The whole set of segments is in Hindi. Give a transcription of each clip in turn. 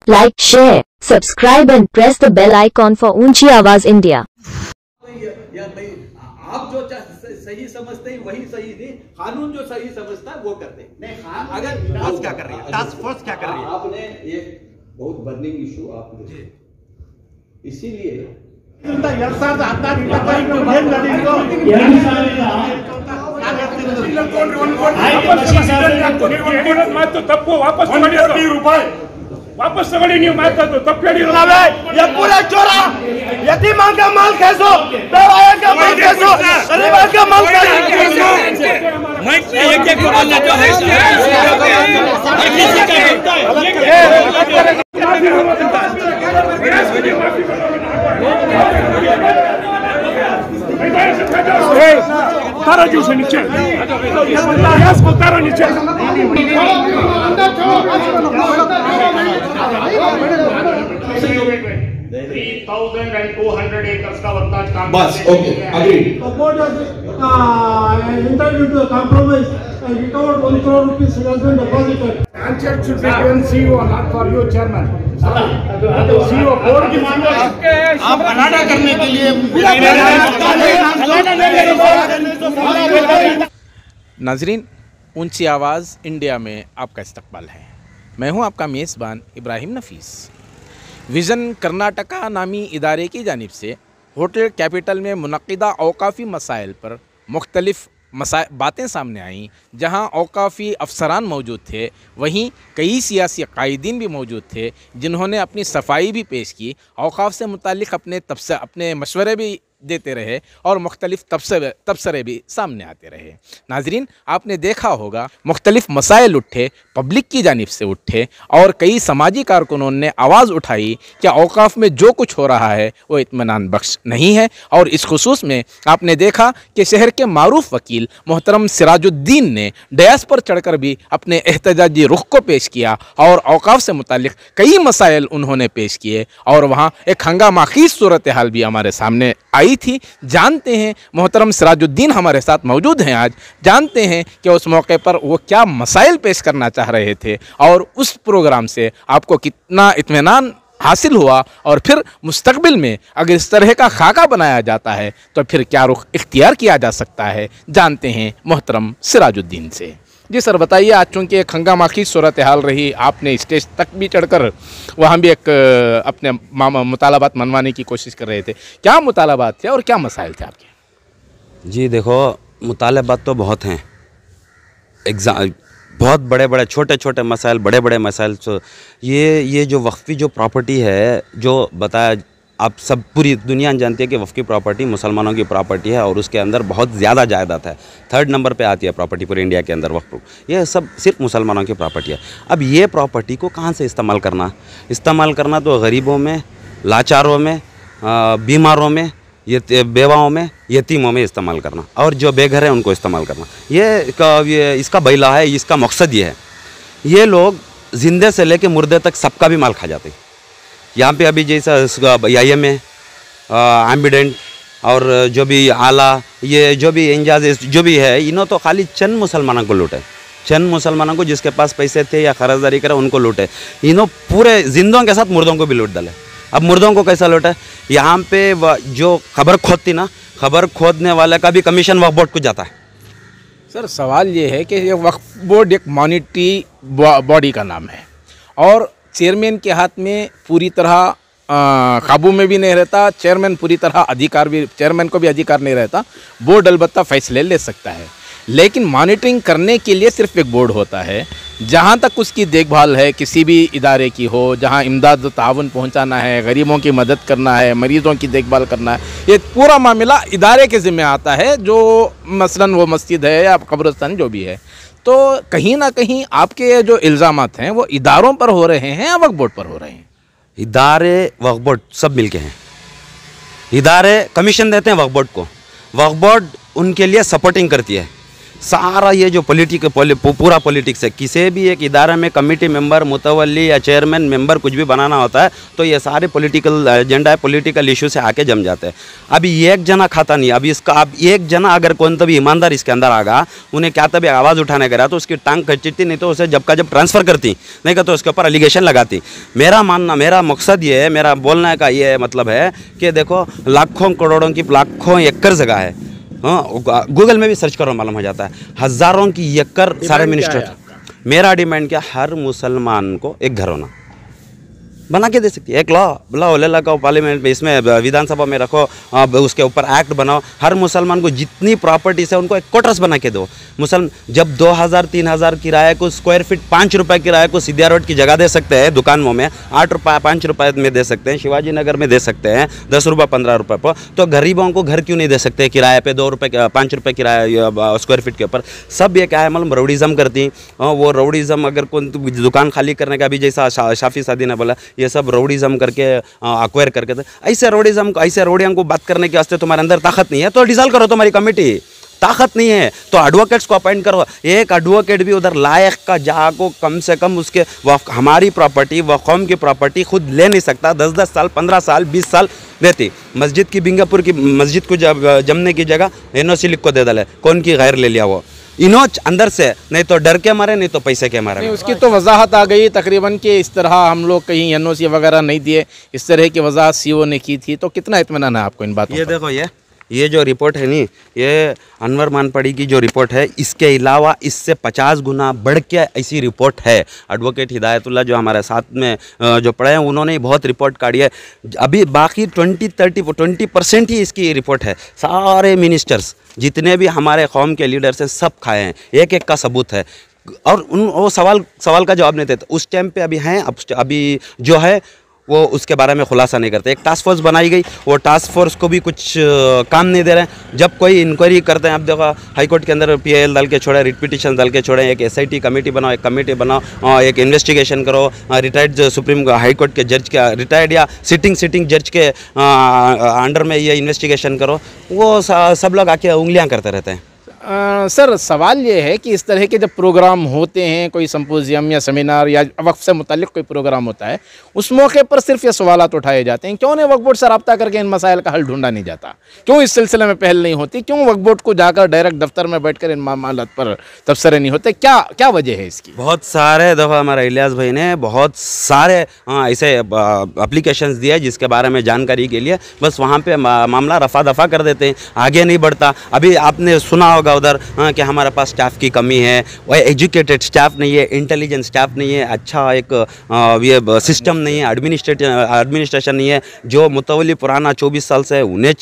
Like, share, subscribe and press the bell icon for Unchi Awaz India. आप जो सही समझते हैं वही सही नहीं, कानून जो सही समझता है वो करते हैं। नहीं, अगर फोर्स क्या कर रही है, टास्क फोर्स क्या कर रही है? आपने ये बहुत बर्निंग इशू आपने, इसीलिए ತಪ್ಪು वापस तगड़ी नहीं मारता तो तब क्या ये पूरा चोरा यतीमा का माल कैसो, बेवाया का माल कैसो, गरीबा का माल कैसो। मैं एक एक बोलना जो है हर किसी का तारा जी से नीचे गैस को तारा नीचे बस okay agree entered into a compromise and recovered 1 crore rupees has been deposited. Answer should be given CEO, not for you, Chairman. CEO board की मांग आप अनाडा करने के लिए नाजरीन, ऊंची आवाज़ इंडिया में आपका इस्तकबाल है। मैं हूं आपका मेज़बान इब्राहिम नफीस। विज़न कर्नाटका नामी इदारे की जानिब से होटल कैपिटल में मुनक़िदा औकाफ़ी मसाइल पर मुख्तलिफ़ बातें सामने आईं, जहां औकाफ़ी अफसरान मौजूद थे, वहीं कई सियासी कायदीन भी मौजूद थे जिन्होंने अपनी सफाई भी पेश की, औकाफ़ से मुताल्लिक़ अपने मशवरे भी देते रहे और मुख्तलिफ़ तबसरे भी सामने आते रहे। नाजरीन, आपने देखा होगा मुख्तलिफ़ मसाइल उठे, पब्लिक की जानिब से उठे और कई समाजी कारकुनों ने आवाज़ उठाई कि औकाफ़ में जो कुछ हो रहा है वो इत्मीनान बख्श नहीं है। और इस खुसूस में आपने देखा कि शहर के मारूफ वकील मोहतरम सिराजुद्दीन ने डयास पर चढ़कर भी अपने एहतजाजी रुख को पेश किया और औकाफ़ से मुताल्लिक़ कई मसाइल उन्होंने पेश किए और वहाँ एक हंगामाखीज़ सूरत हाल भी हमारे सामने आई थी। जानते हैं, मोहतरम सिराजुद्दीन हमारे साथ मौजूद हैं आज, जानते हैं कि उस मौके पर वो क्या मसाइल पेश करना चाह रहे थे और उस प्रोग्राम से आपको कितना इत्मीनान हासिल हुआ और फिर मुस्तकबिल में अगर इस तरह का खाका बनाया जाता है तो फिर क्या रुख इख्तियार किया जा सकता है। जानते हैं मोहतरम सिराजुद्दीन से। जी सर, बताइए, आज चूँकि एक हंगामाखी सूरत हाल रही, आपने स्टेज तक भी चढ़कर वहाँ भी एक अपने मुतालबात मनवाने की कोशिश कर रहे थे। क्या मुतालबात थे और क्या मसाइल थे आपके? जी देखो, मुतालबात तो बहुत हैं, बहुत बड़े बड़े, छोटे छोटे मसाइल, बड़े बड़े मसाइल। तो ये जो वक्फ़ी जो प्रॉपर्टी है, जो बताया, आप सब पूरी दुनिया जानती है कि वक्फ़ी प्रॉपर्टी मुसलमानों की प्रॉपर्टी है और उसके अंदर बहुत ज़्यादा जायदाद है। 3rd नंबर पे आती है प्रॉपर्टी पूरे इंडिया के अंदर वक्फ़। ये सब सिर्फ मुसलमानों की प्रॉपर्टी है। अब ये प्रॉपर्टी को कहाँ से इस्तेमाल करना तो गरीबों में, लाचारों में, बीमारों में, बेवाओं में, यतीमों में इस्तेमाल करना और जो बेघर है उनको इस्तेमाल करना। ये इसका बैला है, इसका मकसद ये है। ये लोग जिंदे से लेके मुर्दे तक सबका भी माल खा जाते हैं। यहाँ पे अभी जैसा IIM में एम्बिडेंट और जो भी आला, ये जो भी इंजाज जो भी है, इन्हों तो खाली चंद मुसलमानों को लूटे, चंद मुसलमानों को जिसके पास पैसे थे या खरीदारी करे उनको लूटे। इन्हों पूरे जिंदों के साथ मुर्दों को भी लूट डाले। अब मुर्दों को कैसा लूटा? यहाँ पे जो खबर खोदती ना, खबर खोदने वाले का भी कमीशन वक्फ बोर्ड को जाता है। सर, सवाल ये है कि ये वक्फ बोर्ड एक मॉनिटरी बॉडी का नाम है और चेयरमैन के हाथ में पूरी तरह काबू में भी नहीं रहता, चेयरमैन पूरी तरह चेयरमैन को भी अधिकार नहीं रहता। बोर्ड अलबत्ता फैसले ले सकता है, लेकिन मॉनिटरिंग करने के लिए सिर्फ एक बोर्ड होता है। जहाँ तक उसकी देखभाल है किसी भी इदारे की हो, जहाँ इमदाद ताउन पहुँचाना है, गरीबों की मदद करना है, मरीज़ों की देखभाल करना है, ये पूरा मामला इदारे के ज़िम्मे आता है, जो मसलन वो मस्जिद है या कब्रिस्तान जो भी है। तो कहीं ना कहीं आपके जो इल्ज़ामात हैं वो इदारों पर हो रहे हैं या वक्फ बोर्ड पर हो रहे हैं? इदारे, वक्फ बोर्ड सब मिलके हैं। इदारे कमीशन देते हैं वक्फ बोर्ड को, वक्फ बोर्ड उनके लिए सपोर्टिंग करती है। सारा ये जो पूरा पॉलिटिक्स है, किसी भी एक इदारे में कमेटी मेंबर, मुतवल्ली या चेयरमैन मेंबर कुछ भी बनाना होता है तो ये सारे पॉलिटिकल एजेंडा है, पॉलिटिकल इशू से आके जम जाते हैं। अभी एक जना खाता नहीं, अभी इसका अब एक जना अगर कौन तभी ईमानदार इसके अंदर आगा, उन्हें क्या तभी आवाज़ उठाने का रहा तो उसकी टांग कचीती, नहीं तो उसे जब का जब ट्रांसफ़र करती, नहीं का तो उसके ऊपर एलिगेशन लगाती। मेरा मकसद ये है, मेरा बोलने का ये मतलब है कि देखो लाखों करोड़ों की, लाखों एकड़ जगह है, हाँ गूगल में भी सर्च करो मालूम हो जाता है, हज़ारों की एकड़ सारे मिनिस्टर। मेरा डिमांड क्या, हर मुसलमान को एक घर होना बना के दे सकती है, एक लॉ ले लगाओ पार्लियामेंट में, इसमें विधानसभा में रखो, उसके ऊपर एक्ट बनाओ, हर मुसलमान को जितनी प्रॉपर्टीज है उनको एक क्वार्टर्स बना के दो। जब 2000-3000 किराए को, स्क्वायर फीट 5 रुपये किराए को सीधा रोड की जगह दे सकते हैं, दुकानों में 8 रुपये 5 रुपये में दे सकते हैं, शिवाजी नगर में दे सकते हैं 10 रुपये 15 रुपये पर, तो गरीबों को घर क्यों नहीं दे सकते किराए पे 2 रुपये 5 रुपये किराया स्क्वायर फीट के ऊपर। सब ये क्या है मतलब रउडिज़म करती, वो रउडिज़म अगर कौन दुकान खाली करने का भी, जैसा शाफी सादी ने बोला, ये सब रउडिज़म करके अक्वायर करके, ऐसे रउडिज़म को, ऐसे रउडियों को बात करने के वास्ते तुम्हारे अंदर ताकत नहीं है तो डिसॉल्व करो तुम्हारी कमेटी। ताकत नहीं है तो एडवोकेट्स को अपॉइंट करो, एक एडवोकेट भी उधर लायक का जा को कम से कम उसके हमारी प्रॉपर्टी व कौम की प्रॉपर्टी खुद ले नहीं सकता, 10-10 साल 15 साल 20 साल देती। मस्जिद की बिंगापुर की मस्जिद को जमने की जगह NOC लिख को दे डाले, कौन की गैर ले लिया वो इनोच अंदर से, नहीं तो डर के मारे, नहीं तो पैसे के मारे। उसकी तो वजाहत आ गई तकरीबन कि इस तरह हम लोग कहीं NOC वगैरह नहीं दिए, इस तरह की वजाहत CO ने की थी। तो कितना इत्मीनान है आपको इन बातों? ये देखो ये जो रिपोर्ट है नी, ये अनवर मानपड़ी की जो रिपोर्ट है, इसके अलावा इससे 50 गुना बढ़ के ऐसी रिपोर्ट है। एडवोकेट हिदायतुल्लाह जो हमारे साथ में जो पढ़े हैं उन्होंने बहुत रिपोर्ट काढ़ी है। अभी बाकी 20% ही इसकी रिपोर्ट है। सारे मिनिस्टर्स जितने भी हमारे कौम के लीडर्स हैं सब खाए हैं, एक एक का सबूत है। और वो सवाल का जवाब नहीं देते उस टाइम पे। अभी हैं, अभी जो है वो उसके बारे में खुलासा नहीं करते। एक टास्क फोर्स बनाई गई, वो टास्क फोर्स को भी कुछ काम नहीं दे रहे हैं। जब कोई इंक्वायरी करते हैं, अब देखो हाई कोर्ट के अंदर PIL डाल के छोड़े, रिट पिटिशन डाल के छोड़े, एक SIT कमेटी बनाओ, एक कमेटी बनाओ, एक इन्वेस्टिगेशन करो। रिटायर्ड सुप्रीम हाई कोर्ट के जज के, रिटायर्ड या सिटिंग जज के अंडर में ये इन्वेस्टिगेशन करो। वो सब लोग आके उंगलियाँ करते रहते हैं। सर सवाल ये है कि इस तरह के जब प्रोग्राम होते हैं, कोई संपोजियम या सेमिनार या वक्फ से मुतालिक कोई प्रोग्राम होता है, उस मौके पर सिर्फ ये सवालात उठाए जाते हैं, क्यों नहीं वक्फ बोर्ड से रब्ता करके इन मसाइल का हल ढूंढा नहीं जाता? क्यों इस सिलसिले में पहल नहीं होती? क्यों वक्फ बोर्ड को जाकर डायरेक्ट दफ्तर में बैठकर इन मामलात पर तबसरे नहीं होते? क्या वजह है इसकी? बहुत सारे दफ़ा हमारे इलियास भाई ने बहुत सारे ऐसे एप्लीकेशंस दिए जिसके बारे में जानकारी के लिए, बस वहाँ पे मामला रफा दफा कर देते हैं, आगे नहीं बढ़ता। अभी आपने सुना होगा उधर कि हमारे पास स्टाफ की कमी है, वह एजुकेटेड स्टाफ नहीं है, इंटेलिजेंट स्टाफ नहीं है, अच्छा एक ये सिस्टम नहीं है, एडमिनिस्ट्रेशन नहीं है। जो मुतवली पुराना 24 साल से उन्हें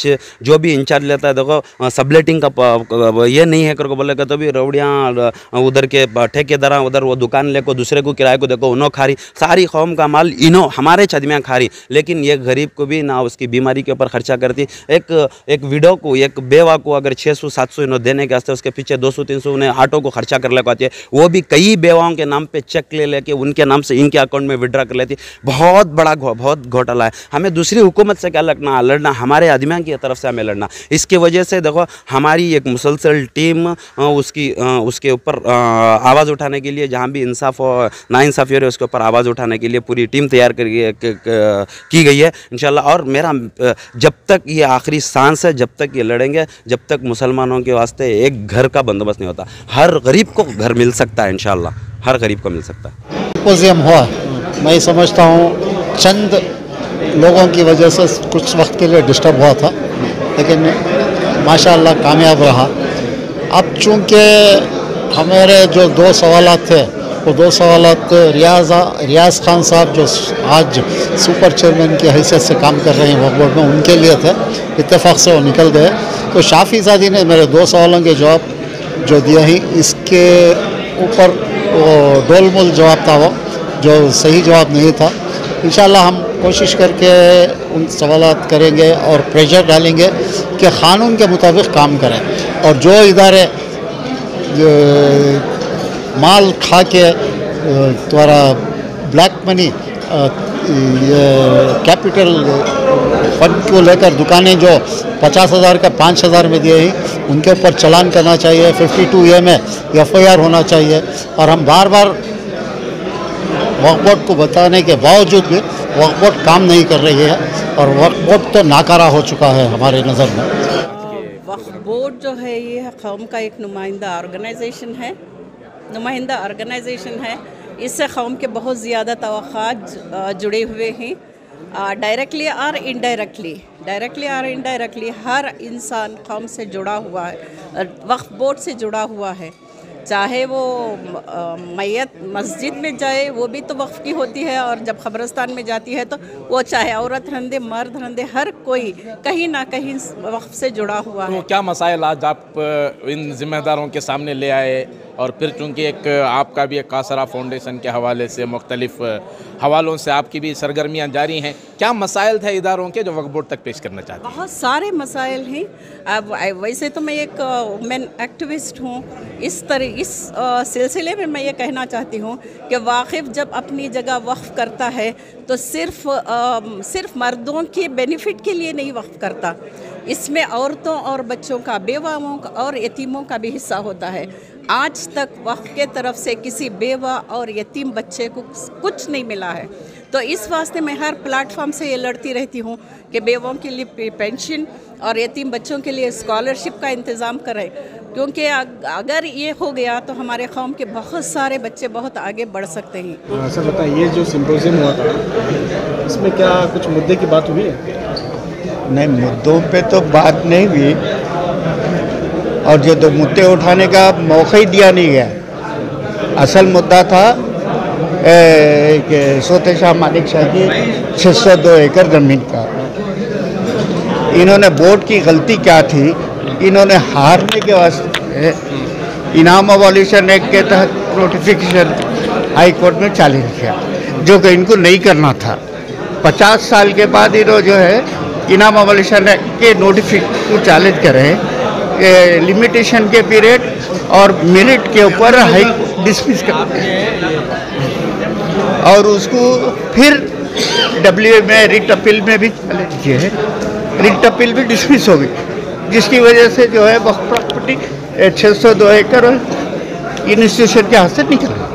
जो भी इंचार्ज लेता है, देखो सबलेटिंग का ये नहीं है करके बोलेगा तो भी रौड़ियाँ उधर के ठेकेदार उधर वो दुकान लेको दूसरे को किराए को देखो उन्हों खारी, सारी कौम का माल इनो हमारे छदमियाँ खारी। लेकिन ये गरीब को भी ना उसकी बीमारी के ऊपर खर्चा करती। एक विडो को, एक बेवा को अगर 600-700 इन्हों देने के वास्ते उसके पीछे 200-300 उन्हें ऑटो को खर्चा कर ले पाती है। वो भी कई बेवाओं के नाम पे चेक ले लेके उनके नाम से इनके अकाउंट में विड्रा कर लेती। बहुत बड़ा बहुत घोटाला है। हमें दूसरी हुकूमत से क्या लड़ना, हमारे आदमियों की तरफ से हमें लड़ना। इसकी वजह से देखो हमारी एक मुसलसल टीम उसके ऊपर आवाज़ उठाने के लिए, जहाँ भी इंसाफ और नाइंसाफ़ी हो रही है उसके ऊपर आवाज़ उठाने के लिए पूरी टीम तैयार की गई है इंशाल्लाह। और मेरा जब तक ये आखिरी सांस है, जब तक ये लड़ेंगे, जब तक मुसलमानों के वास्ते एक घर का बंदोबस्त नहीं होता। हर गरीब को घर मिल सकता है इंशाल्लाह, हर गरीब को मिल सकता है। सिंपोजियम हुआ, मैं समझता हूँ चंद लोगों की वजह से कुछ वक्त के लिए डिस्टर्ब हुआ था, लेकिन माशाअल्लाह कामयाब रहा। अब चूँकि हमारे जो 2 सवालात थे, वो 2 सवालात रियाज खान साहब जो आज सुपर चेयरमैन की हैसियत से काम कर रहे हैं वक्फ बोर्ड में, उनके लिए थे। इत्तेफाक से वो निकल गए। तो शाफी ज़ादी ने मेरे 2 सवालों के जवाब जो दिया ही, इसके ऊपर वो डोलमोल जवाब था, वो जो सही जवाब नहीं था। इंशाल्लाह हम कोशिश करके उन सवालात करेंगे और प्रेशर डालेंगे कि क़ानून के मुताबिक काम करें। और जो इदारे माल खा के द्वारा ब्लैक मनी कैपिटल फंड को लेकर दुकानें जो 50,000 का 5,000 में दिए ही उनके ऊपर चालान करना चाहिए, 52A में FIR होना चाहिए। और हम बार बार वक्फ बोर्ड को बताने के बावजूद भी वक्फ बोर्ड काम नहीं कर रही है और वक्फ बोर्ड तो नाकारा हो चुका है हमारे नज़र में। वक्फ बोर्ड जो है ये कौम का एक नुमाइंदा ऑर्गेनाइजेशन है। इससे कौम के बहुत ज़्यादा तवक्कात जुड़े हुए हैं, डायरेक्टली और इनडायरेक्टली हर इंसान कौम से जुड़ा हुआ है, वक्फ बोर्ड से जुड़ा हुआ है। चाहे वो मैयत मस्जिद में जाए वो भी तो वक्फ की होती है, और जब कब्रिस्तान में जाती है तो वो चाहे औरत रहंदे मर्द रहंदे हर कोई कहीं ना कहीं वक्फ से जुड़ा हुआ है। तो क्या मसाइल आज आप इन जिम्मेदारों के सामने ले आए, और फिर चूँकि एक आपका भी एक कासरा फाउंडेशन के हवाले से मुख्तलिफ हवालों से आपकी भी सरगर्मियाँ जारी हैं, क्या मसाइल थे इदारों के जो वक्फ बोर्ड तक पेश करना चाहते हैं? बहुत सारे मसाइल हैं। अब वैसे तो मैं एक वुमेन एक्टिविस्ट हूँ, इस सिलसिले में मैं ये कहना चाहती हूँ कि वाक़िफ़ जब अपनी जगह वक्फ करता है तो सिर्फ मर्दों के बेनिफिट के लिए नहीं वक्फ करता, इसमें औरतों और बच्चों का, बेवाओं का और यतीमों का भी हिस्सा होता है। आज तक वक्फ के तरफ से किसी बेवा और यतीम बच्चे को कुछ नहीं मिला है। तो इस वास्ते मैं हर प्लेटफॉर्म से ये लड़ती रहती हूँ कि बेवों के लिए पेंशन और यतीम बच्चों के लिए स्कॉलरशिप का इंतज़ाम करें, क्योंकि अगर ये हो गया तो हमारे कौम के बहुत सारे बच्चे बहुत आगे बढ़ सकते हैं। सर बताइए, ये जो सिम्पोजियम हुआ था इसमें क्या कुछ मुद्दे की बात हुई है? नहीं, मुद्दों पे तो बात नहीं हुई, और जो दो मुद्दे उठाने का मौका ही दिया नहीं गया। असल मुद्दा था सोते शाह मालिक शाह की 602 एकड़ ज़मीन का। इन्होंने बोर्ड की गलती क्या थी, इन्होंने हारने के वास्ते इनाम अबॉलिशन एक्ट के तहत नोटिफिकेशन हाई कोर्ट में चैलेंज किया, जो कि इनको नहीं करना था। 50 साल के बाद इन्होंने जो है इनाम अबॉलिशन एक्ट के नोटिफिकेशन को चैलेंज करें, लिमिटेशन के पीरियड और मेरिट के ऊपर हाई डिसमिस करते हैं, और उसको फिर WA में रिट अपील में भी चैलेंज किए हैं। रिट अपील भी डिसमिस हो गई, जिसकी वजह से जो है वक्फ प्रॉपर्टी 602 एकड़ इंस्टीट्यूशन के हाथ से निकल गई।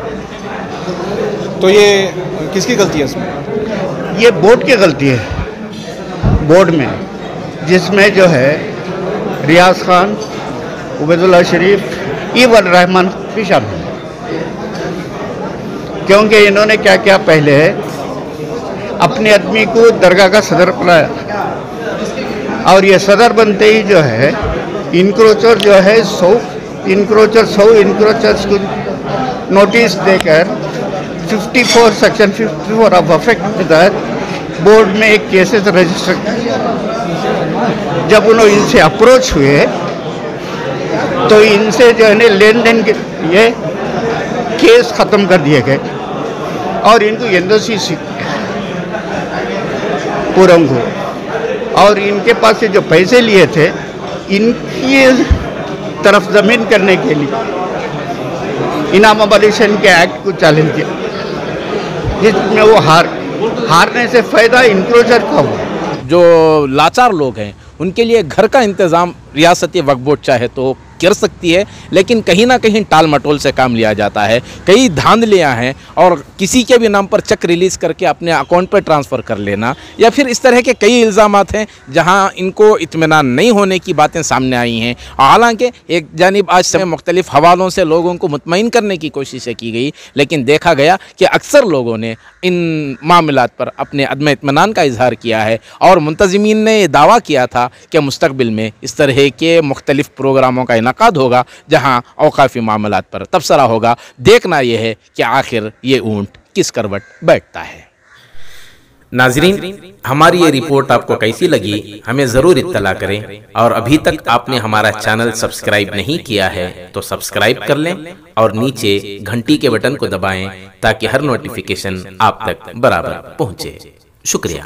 तो ये किसकी गलती है इसमें? ये बोर्ड की गलती है, बोर्ड में, जिसमें जो है रियाज खान, उबैदुल्ला शरीफ, इवन रहमान भी शामिल है। क्योंकि इन्होंने क्या किया, पहले अपने आदमी को दरगाह का सदर बनाया, और ये सदर बनते ही जो है इनक्रोचर जो है 100 इनक्रोचर्स को नोटिस देकर 54 सेक्शन 54 ऑफ अफेक्ट के तहत बोर्ड में एक केसेस रजिस्टर किया। जब उन्होंने इनसे अप्रोच हुए तो इनसे जो है लेन देन के लिए केस ख़त्म कर दिए गए, और इनको NOC पूरम को, और इनके पास से जो पैसे लिए थे इनकी तरफ ज़मीन करने के लिए इनाम अबॉलिशन के एक्ट को चैलेंज किया, जिसमें वो हारने से फ़ायदा इंक्रोचर का हुआ। जो लाचार लोग हैं उनके लिए घर का इंतज़ाम रियासती वक्फ बोर्ड चाहे तो कर सकती है, लेकिन कहीं ना कहीं टाल मटोल से काम लिया जाता है। कई धांधलियां हैं, और किसी के भी नाम पर चेक रिलीज़ करके अपने अकाउंट पर ट्रांसफ़र कर लेना, या फिर इस तरह के कई इल्ज़ामात हैं जहां इनको इत्मीनान नहीं होने की बातें सामने आई हैं। हालांकि एक जानिब आज से मुख्तलिफ हवालों से लोगों को मुतमईन करने की कोशिशें की गई, लेकिन देखा गया कि अक्सर लोगों ने इन मामलात पर अपने अदम इत्मीनान का इजहार किया है, और मुंतज़मीन ने दावा किया था कि मुस्तकबिल में इस तरह के मुख्तलिफ प्रोग्रामों का इनकाद होगा जहां औकाफ़ी मामलात पर तबसरा होगा। देखना यह है कि आखिर ये ऊँट किस करवट बैठता है। नाजरीन, हमारी ये रिपोर्ट आपको कैसी लगी हमें ज़रूर इत्तला करें, और अभी तक आपने हमारा चैनल सब्सक्राइब नहीं किया है तो सब्सक्राइब कर लें, और नीचे घंटी के बटन को दबाएं ताकि हर नोटिफिकेशन आप तक बराबर पहुँचे। शुक्रिया।